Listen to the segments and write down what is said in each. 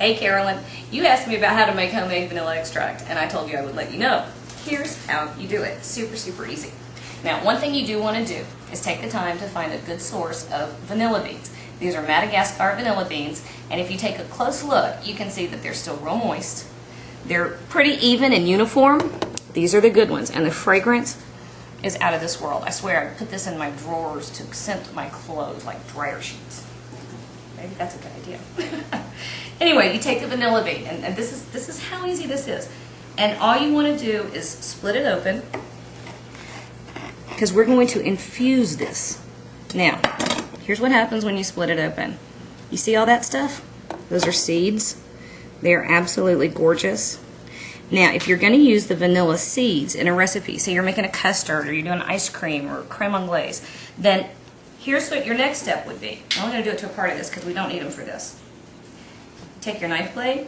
Hey Carolyn, you asked me about how to make homemade vanilla extract, and I told you I would let you know. Here's how you do it. Super, super easy. Now, one thing you do want to do is take the time to find a good source of vanilla beans. These are Madagascar vanilla beans, and if you take a close look, you can see that they're still real moist. They're pretty even and uniform. These are the good ones, and the fragrance is out of this world. I swear, I put this in my drawers to scent my clothes like dryer sheets. Maybe that's a good idea. Anyway, you take the vanilla bean, and this is how easy this is. And all you want to do is split it open, because we're going to infuse this. Now, here's what happens when you split it open. You see all that stuff? Those are seeds. They're absolutely gorgeous. Now, if you're going to use the vanilla seeds in a recipe, say you're making a custard or you're doing ice cream or creme anglaise, then here's what your next step would be. I'm only going to do it to a part of this because we don't need them for this. Take your knife blade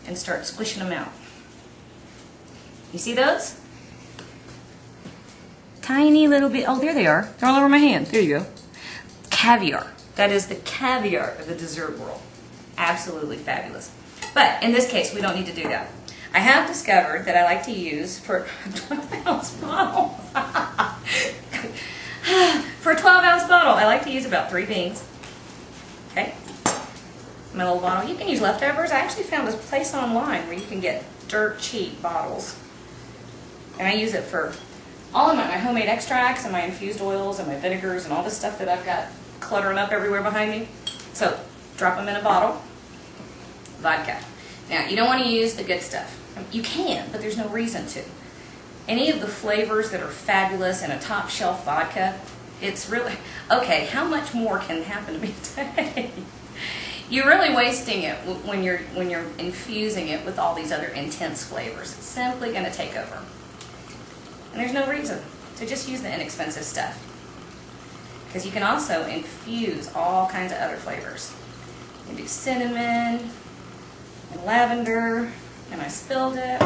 and start squishing them out. You see those? Tiny little bit. Oh, there they are. They're all over my hand. There you go. Caviar. That is the caviar of the dessert world. Absolutely fabulous. But in this case, we don't need to do that. I have discovered that I like to use for a 12-ounce bottle. For a 12-ounce bottle, I like to use about 3 beans. Okay? My little bottle. You can use leftovers. I actually found this place online where you can get dirt cheap bottles. And I use it for all of my homemade extracts and my infused oils and my vinegars and all this stuff that I've got cluttering up everywhere behind me. So, drop them in a bottle. Vodka. Now, you don't want to use the good stuff. You can, but there's no reason to. Any of the flavors that are fabulous in a top shelf vodka, it's really, okay, how much more can happen to me today? You're really wasting it when you're infusing it with all these other intense flavors. It's simply going to take over. And there's no reason to just use the inexpensive stuff. Because you can also infuse all kinds of other flavors. You can do cinnamon and lavender, and I spilled it.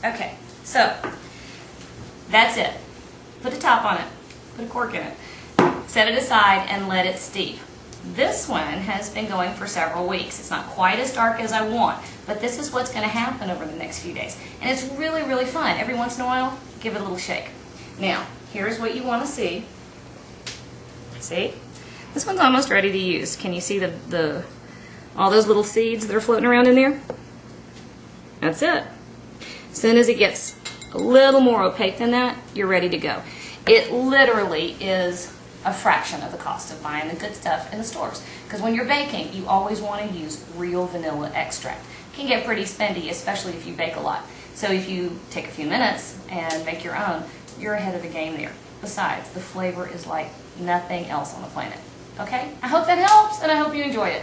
Okay, so that's it. Put a top on it, put a cork in it, set it aside and let it steep. This one has been going for several weeks. It's not quite as dark as I want, but this is what's going to happen over the next few days. And it's really, really fun. Every once in a while, give it a little shake. Now, here's what you want to see. See? This one's almost ready to use. Can you see all those little seeds that are floating around in there? That's it. As soon as it gets a little more opaque than that, you're ready to go. It literally is a fraction of the cost of buying the good stuff in the stores. Because when you're baking, you always want to use real vanilla extract. It can get pretty spendy, especially if you bake a lot. So if you take a few minutes and make your own, you're ahead of the game there. Besides, the flavor is like nothing else on the planet. Okay? I hope that helps, and I hope you enjoy it.